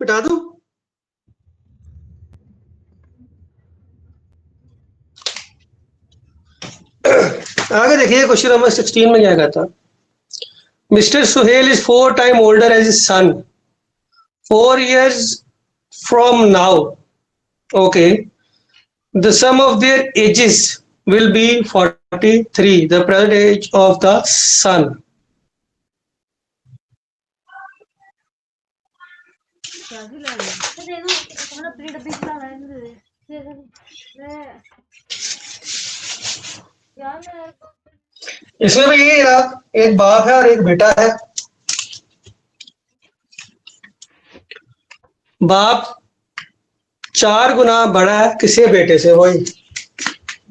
मिटा दूं? आगे देखिए क्वेश्चन नंबर 16 में क्या कहता। Mister Suhail is 4 time older as his son 4 years from now. Okay, the sum of their ages will be 43, the present age of the son. इसमें भी यही है, एक बाप है और एक बेटा है। बाप 4 गुना बड़ा है किसी बेटे से, वही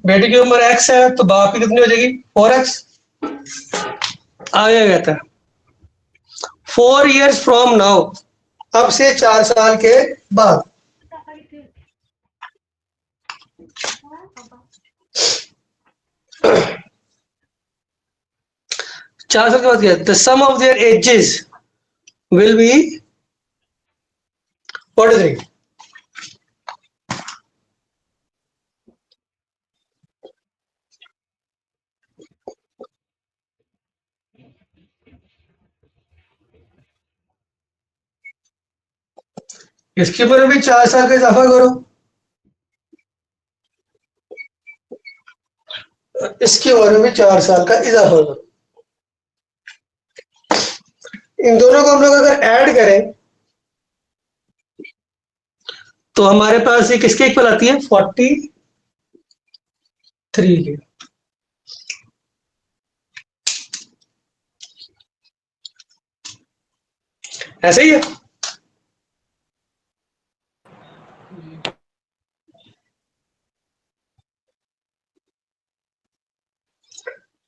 बेटे की उम्र x है तो बाप की कितनी हो जाएगी 4x। आगे कहता है 4 years from now, अब से 4 साल के बाद। चार साल के बाद क्या, the sum of their ages will be 43। इसके ऊपर भी 4 साल का इजाफा करो, इसके ऊपर भी 4 साल का इजाफा करो। इन दोनों को हम लोग अगर ऐड करें तो हमारे पास ये किसके इक्वल आती है 43 की। ऐसे ही है।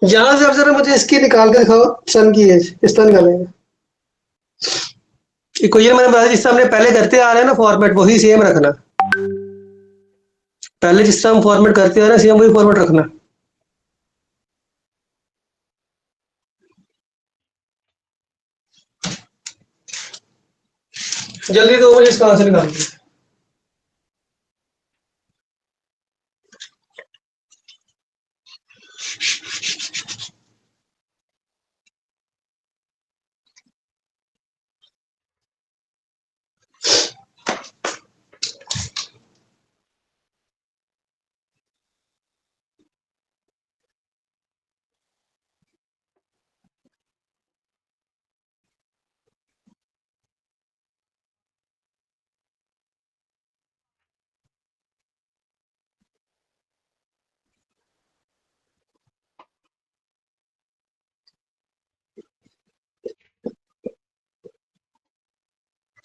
यहां से अब जरा मुझे इसकी निकाल के दिखाओ, सन की एज किस तरह निकालेंगे। इक्वेशन मैंने बताया जिस तरह हमने पहले करते आ रहे हैं ना फॉर्मेट, वही सेम रखना। पहले जिस तरह हम फॉर्मेट करते आ रहे हैं सेम वही फॉर्मेट रखना। जल्दी दो मुझे इसका आंसर निकाल के।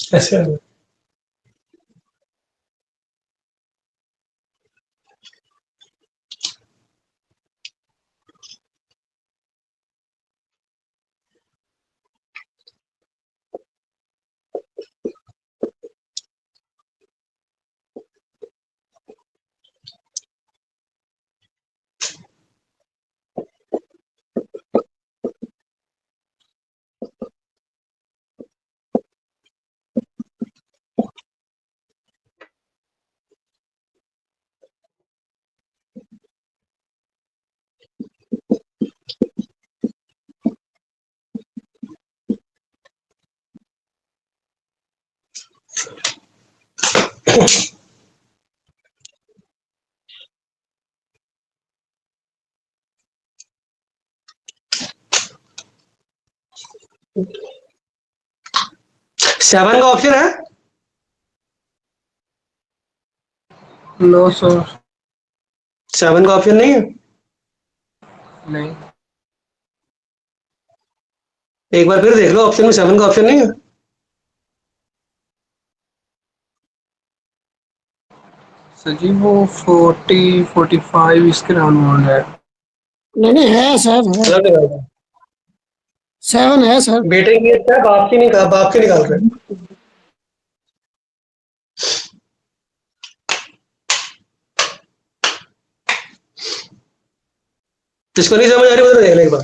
ऐसे सेवन का ऑप्शन है। No sir. 7 का ऑप्शन नहीं है। नहीं। एक बार फिर देख लो, ऑप्शन में 7 का ऑप्शन नहीं है। सर जी वो 45 इसके राउंड है। नहीं है सर, है 7 है सर। बेटे की है, बाप की नहीं कहा, बाप की निकाल रहे। जिसको नहीं समझ आ रही वो तो देख ले एक बार,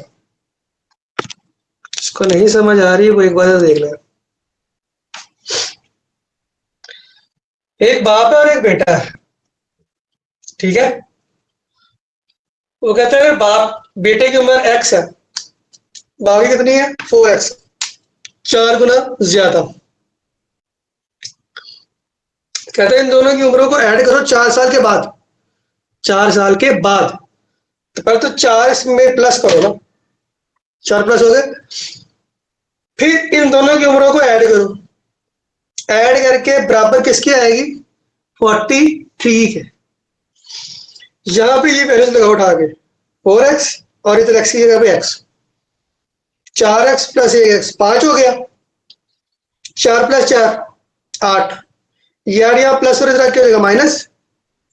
जिसको नहीं समझ आ रही वो एक बार तो देख ले। एक बाप है और एक बेटा है, ठीक है। वो कहते हैं बाप बेटे की उम्र x है, बाप की कितनी है 4x, 4 गुना ज्यादा। कहते हैं इन दोनों की उम्रों को ऐड करो 4 साल के बाद, 4 साल के बाद। तो पहले तो 4 में प्लस करो ना, 4 प्लस हो गए। फिर इन दोनों की उम्रों को ऐड करो, ऐड करके बराबर किसकी आएगी 43 के। यहां पे ये वैल्यूज लगा उठा के 4x और इधर x की जगह पे x, 4x प्लस 1x 5 हो गया, 4 प्लस 4 8, यार यहाँ प्लस और इधर क्या हो जाएगा माइनस,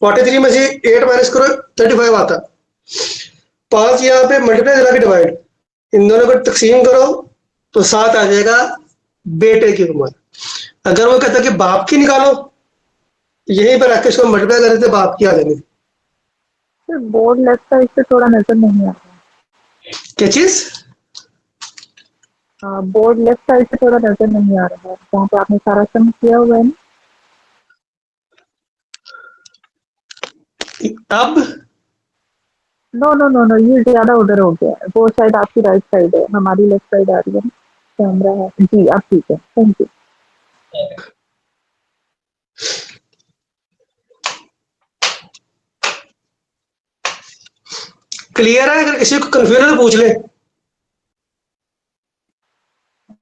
43 में से 8 माइनस करो 35 आता। 5 यहाँ पे मल्टीप्लाई जरा के डिवाइड, इन दोनों को तकसीम करो तो 7 आ जाएगा बेटे की उम्र। अगर वो कहता कि बाप की निकालो, यहीं पर आके इसको मल्टीप्लाई कर देते बाप की आ जाएगी। बोर्ड लेफ्ट साइड से थोड़ा नजर नहीं आ रहा। क्या चीज? बोर्ड लेफ्ट साइड से थोड़ा नजर नहीं आ रहा है, जहाँ पे आपने सारा सम किया हुआ है ना। अब नो नो नो नो, ये ज्यादा उधर हो गया है, वो साइड आपकी राइट साइड है, हमारी लेफ्ट साइड आ रही है ना, कैमरा है जी। अब ठीक है, थैंक यू। क्लियर है? अगर किसी को कंफ्यूजन तो पूछ ले।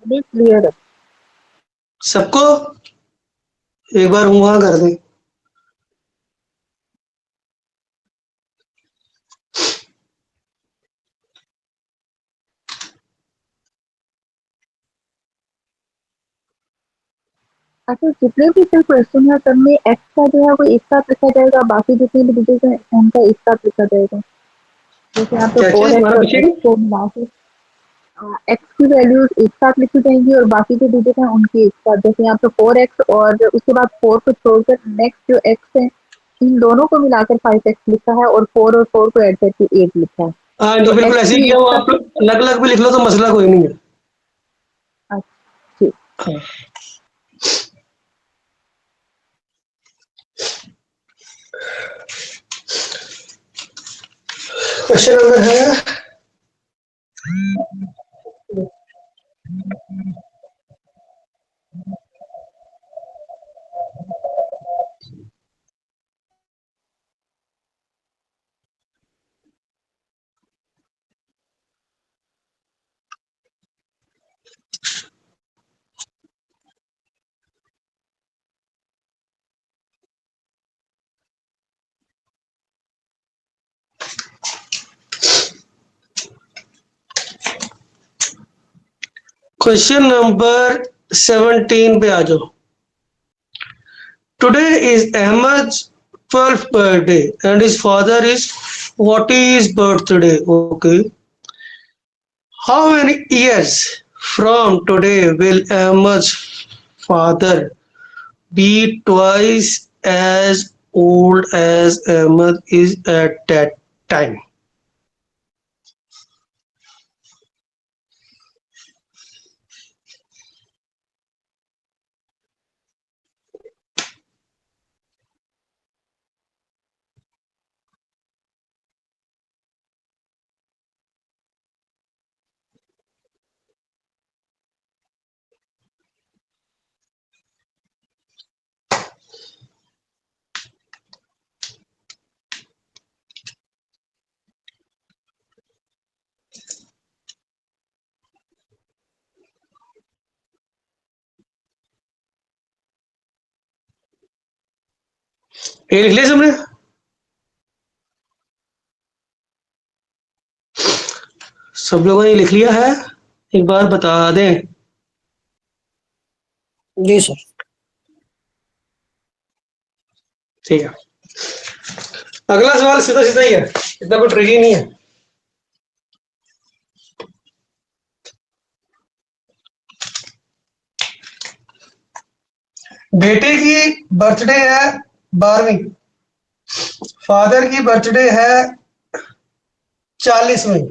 क्लियर है सबको एक बार वहां कर दे। अच्छा, जितने भी फिर क्वेश्चन है सब में एक्स का जो है वो एक साथ लिखा जाएगा, बाकी जितने भी डिजिट है उनका एक साथ लिखा जाएगा। जैसे यहाँ पे क्या चीज 4x हमारा और पीछे? x को मिला के एक्स की वैल्यूज एक साथ लिखी जाएंगी और बाकी जो डिजिट है उनके एक साथ। जैसे यहाँ पे 4x और उसके बाद 4 को छोड़कर नेक्स्ट जो x है, इन दोनों को मिलाकर 5x लिखा है और 4 और 4 को ऐड करके 8 लिखा है। हाँ तो तो बिल्कुल x ऐसे ही भी किया एक हो आप, साथ। अलग अलग भी लिख लो तो मसला कोई नहीं है। अच्छा, हाँ। क्वेश्चन नंबर है क्वेश्चन नंबर 17 पे आ जाओ। Today is Ahmad 12th birthday and his father is 40th birthday. Okay. How many years from today will Ahmad's father be twice as old as Ahmad is at that time? ये लिख लिया सबने? सब लोगों ने लिख लिया है? एक बार बता दें। जी सर। ठीक है, अगला सवाल सीधा सीधा ही है, इतना कोई ट्रिकी नहीं है। बेटे की बर्थडे है 12वीं, फादर की बर्थडे है 40वीं।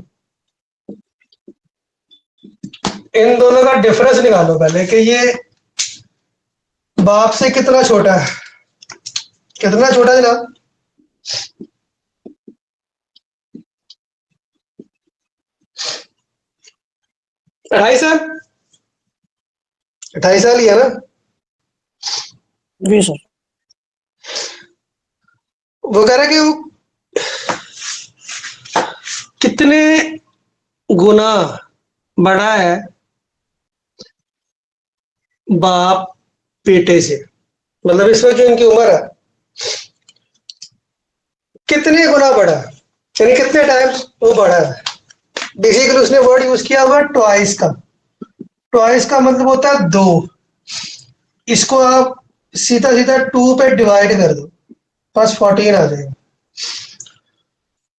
इन दोनों का डिफरेंस निकालो पहले कि ये बाप से कितना छोटा है। कितना छोटा जनाब? 2.5 साल? 2.5 साल ही है ना? जी सर। वो कह रहा है कि वो कितने गुना बड़ा है बाप बेटे से, मतलब इसमें जो इनकी उम्र है कितने गुना बड़ा है, यानी कितने टाइम्स वो बड़ा है। बेसिकली उसने वर्ड यूज किया हुआ ट्वाइस का। ट्वाइस का मतलब होता है 2। इसको आप सीधा सीधा 2 पे डिवाइड कर दो, बस 14 आ जाएगा।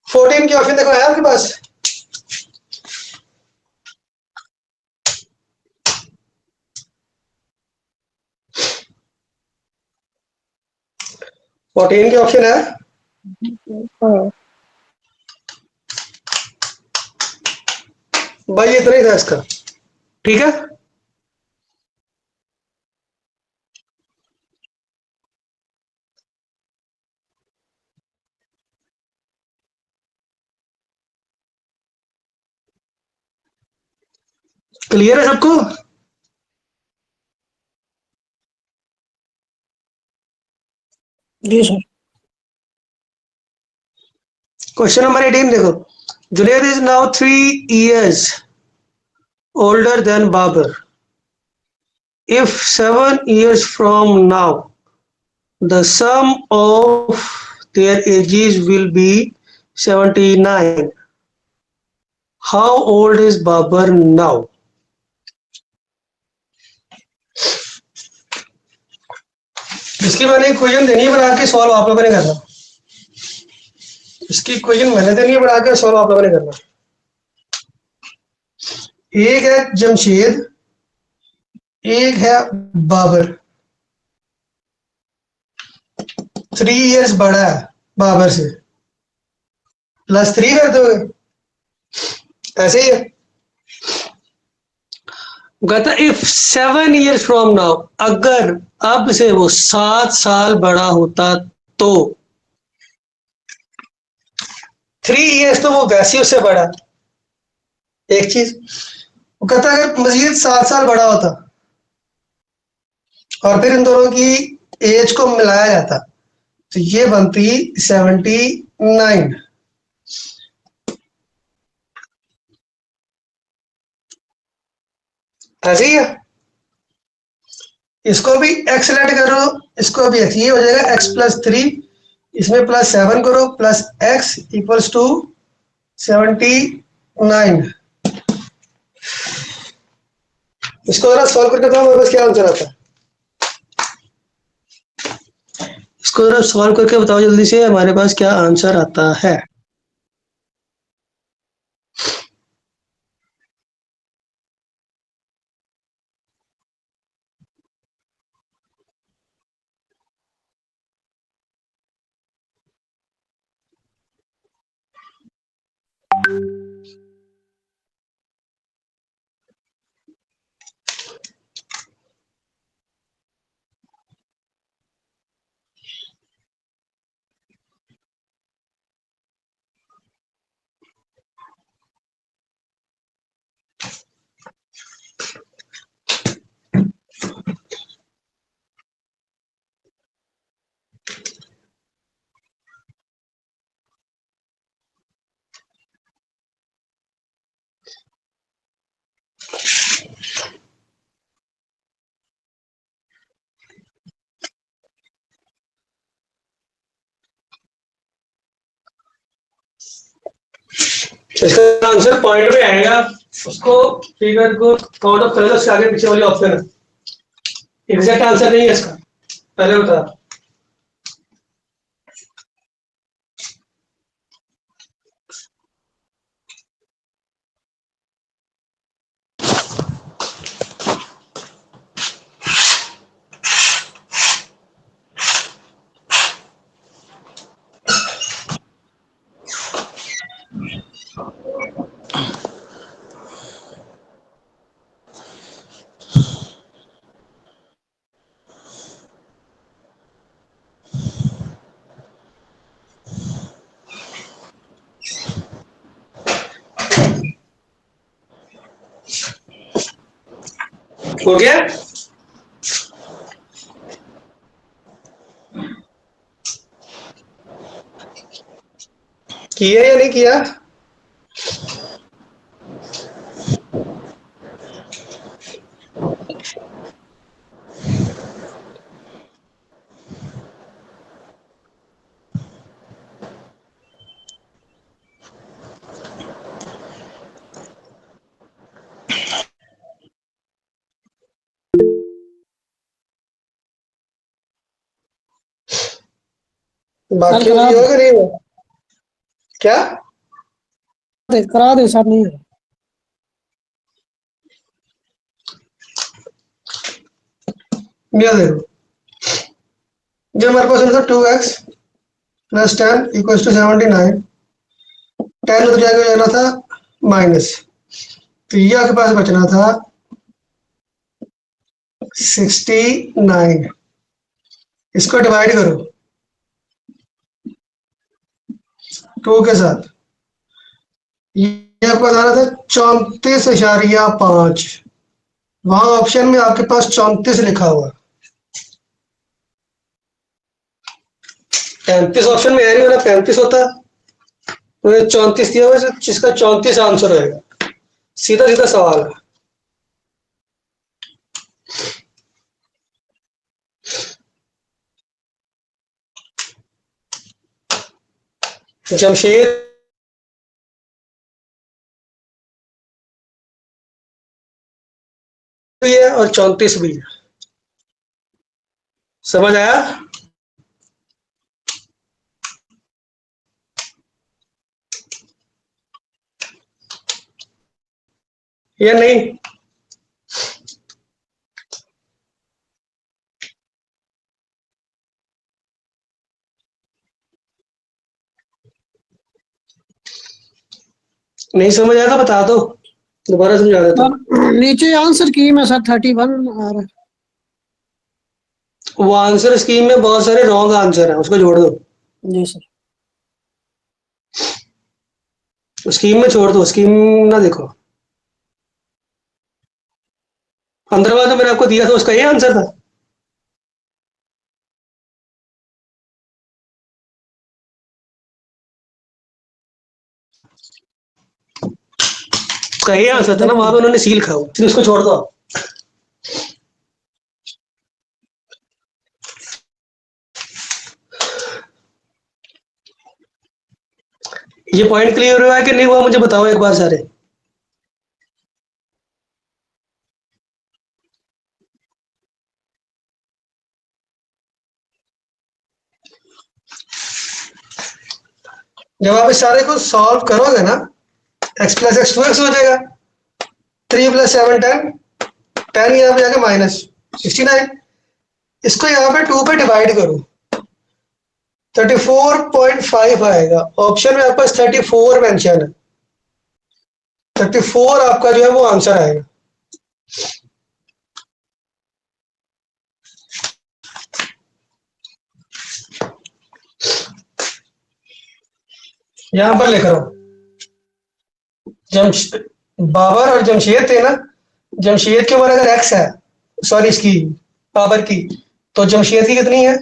14 की ऑप्शन देखो है आपके पास? 14 की ऑप्शन है हाँ, भाई, इतना ही था इसका। ठीक है, क्लियर है सबको? जी सर। क्वेश्चन नंबर 18 देखो। Junaid is now 3 years older than Babar. If 7 years from now the sum of their ages will be 79, how old is Babar now? इसकी मैंने इक्वेशन देनी है बना के, सॉल्व आप लोगों ने करना। इसकी इक्वेशन मैंने देनी है बना के, सॉल्व आप लोगों ने करना। एक है जमशेद, एक है बाबर। 3 years बड़ा है बाबर से, +3 कर दोगे, ऐसे ही है। कहता इफ 7 years फ्रॉम नाउ, अगर अब से वो 7 साल बड़ा होता तो 3 years तो वो वैसे ही उससे बड़ा। एक चीज वो कहता अगर मजीद 7 साल बड़ा होता और फिर इन दोनों की एज को मिलाया जाता तो ये बनती 79। ऐसे ही है। इसको भी एक्स ऐड करो, इसको भी एक्स, ये हो जाएगा x+3, इसमें +7 करो, +x इक्वल्स टू 79। इसको जरा सॉल्व करके बताओ मेरे पास क्या आंसर आता है। इसको जरा सॉल्व करके बताओ जल्दी से, हमारे पास क्या आंसर आता है। इसका आंसर पॉइंट में आएगा, उसको फिगर को काउंट ऑफ कर लो, उसके आगे पीछे वाली ऑप्शन है। एग्जैक्ट आंसर नहीं है इसका, पहले बता। हो गया? किया या नहीं किया? बाकी करा क्लियर दे, हो कि नहीं हुआ? क्या? करा दे सर, नहीं है। ये देखो, जो हमारे पास था 2x प्लस 10 इक्वल टू 79, 10 उधर जाके जाना था माइनस, तो ये आपके पास बचना था 69। इसको डिवाइड करो 2 के साथ, ये आपको बताना था 34.5। वहां ऑप्शन में आपके पास 34 लिखा हुआ, 35 ऑप्शन में है नहीं, वाला 35 होता तो ये 34 दिया हुआ, जिसका 34 आंसर रहेगा। सीधा सीधा सवाल है। जमशेद भी है और 34 भी है। समझ आया? या नहीं? नहीं समझ आया तो बता दो, दोबारा समझा देता हूँ। सर नीचे आंसर की में सर 31 आ रहा है। वो आंसर स्कीम में बहुत सारे रॉन्ग आंसर हैं, उसको जोड़ दो। जी सर। स्कीम में छोड़ दो, स्कीम ना देखो। 15वां जो मैंने आपको दिया था उसका ये आंसर था। उसका ये आंसर था ना, वहां पे उन्होंने सी लिखा हुआ, फिर उसको छोड़ दो। ये पॉइंट क्लियर हुआ है कि नहीं हुआ, मुझे बताओ एक बार सारे। जब आप इस सारे को सॉल्व करोगे ना, x प्लस एक्स 2x हो जाएगा, 3 प्लस 7 10, 10 यहाँ पे जाके माइनस 69। इसको यहाँ पे 2 पे डिवाइड करो, 34.5 आएगा। ऑप्शन में आपके पास 34 मेंशन है, 34 आपका जो है वो आंसर आएगा। यहां पर लिख रहा हूं, बाबर और जमशेद थे ना, जमशेद के ऊपर अगर एक्स है, सॉरी इसकी बाबर की, तो जमशेद की कितनी है?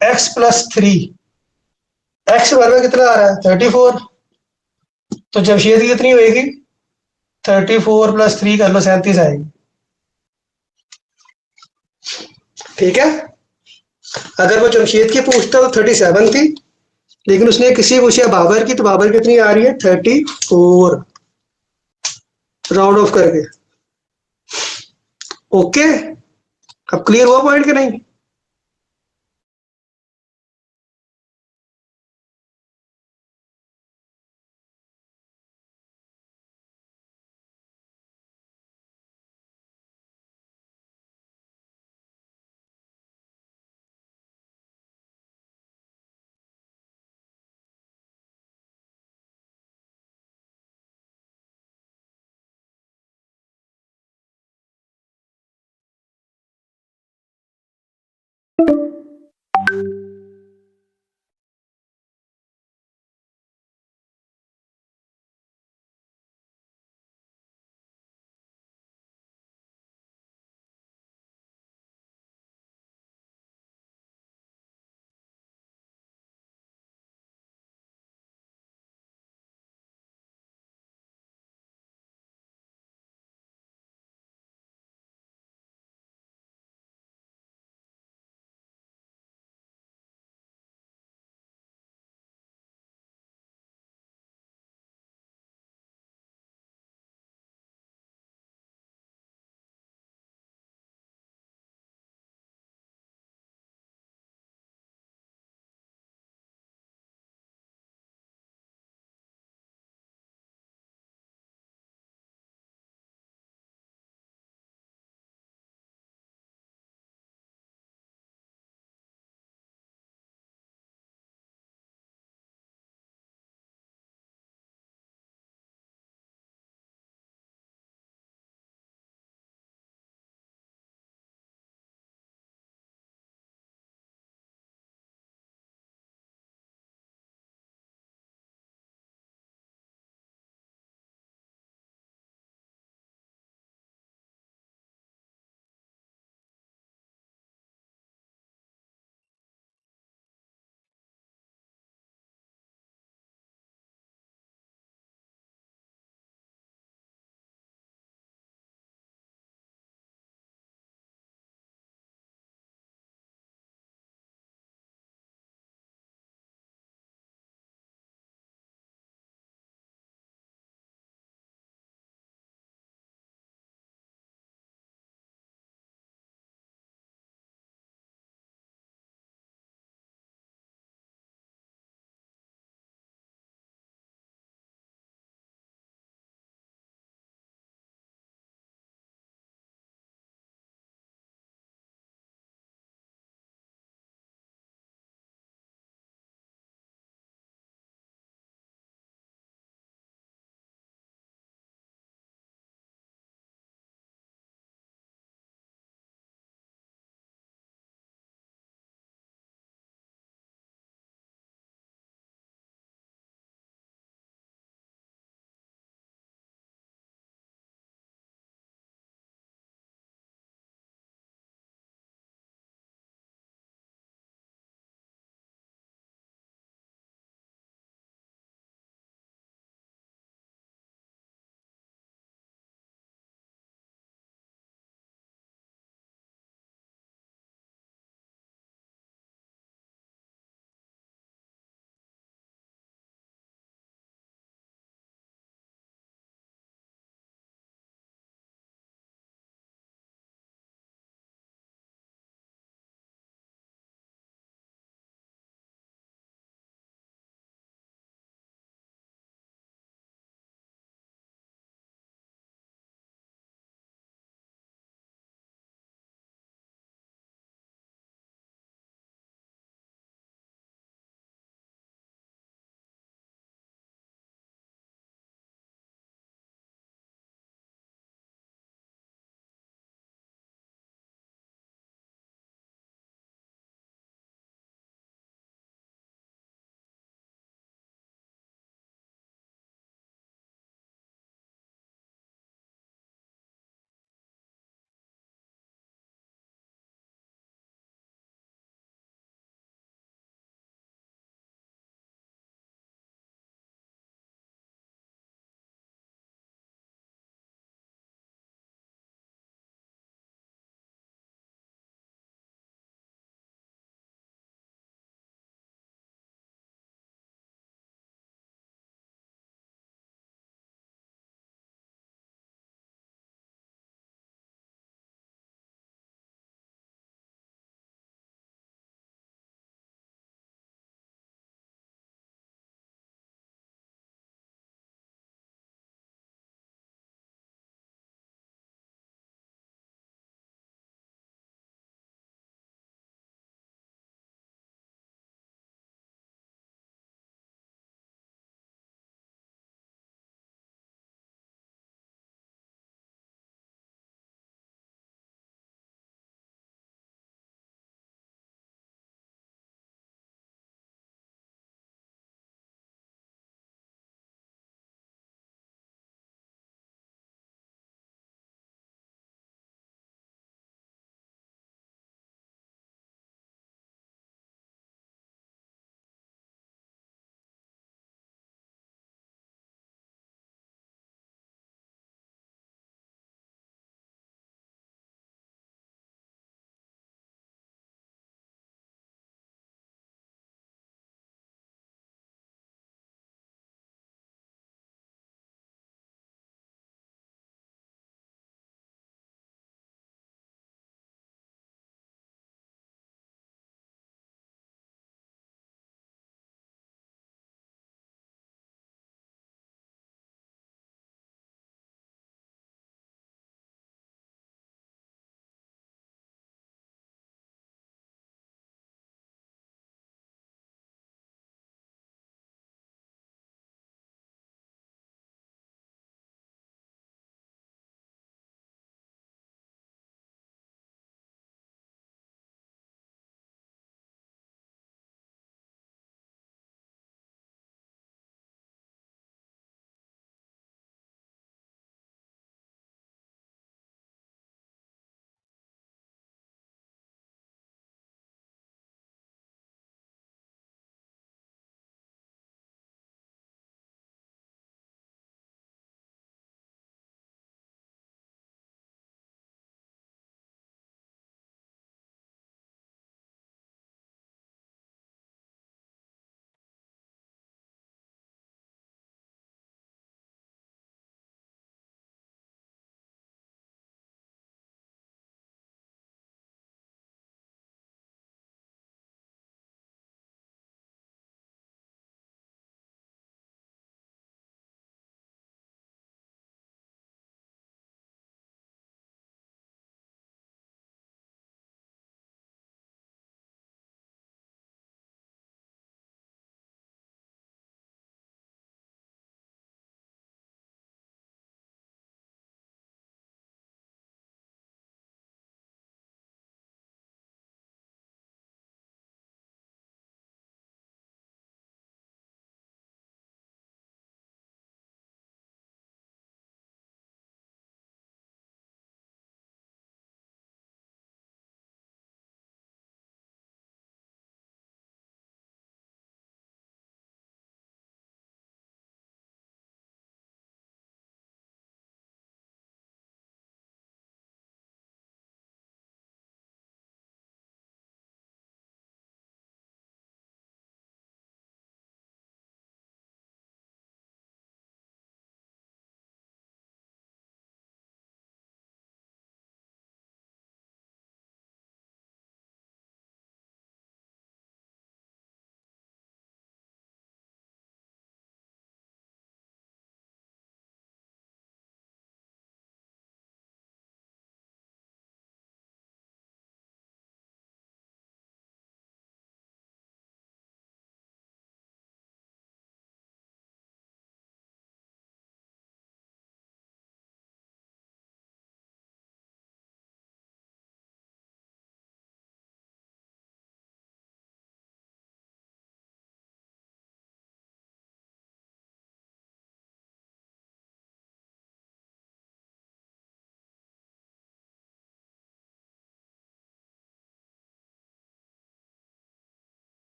x plus 3। एक्स बराबर कितना आ रहा है? 34। तो जमशेद की कितनी होगी? 34 प्लस 3 कर लो, 37 आएगी। ठीक है। अगर वो जमशेद की पूछता तो 37 थी, लेकिन उसने किसी पूछा बाबर की, तो बाबर कितनी आ रही है? 34, राउंड ऑफ करके। ओके, अब क्लियर हुआ पॉइंट कि नहीं?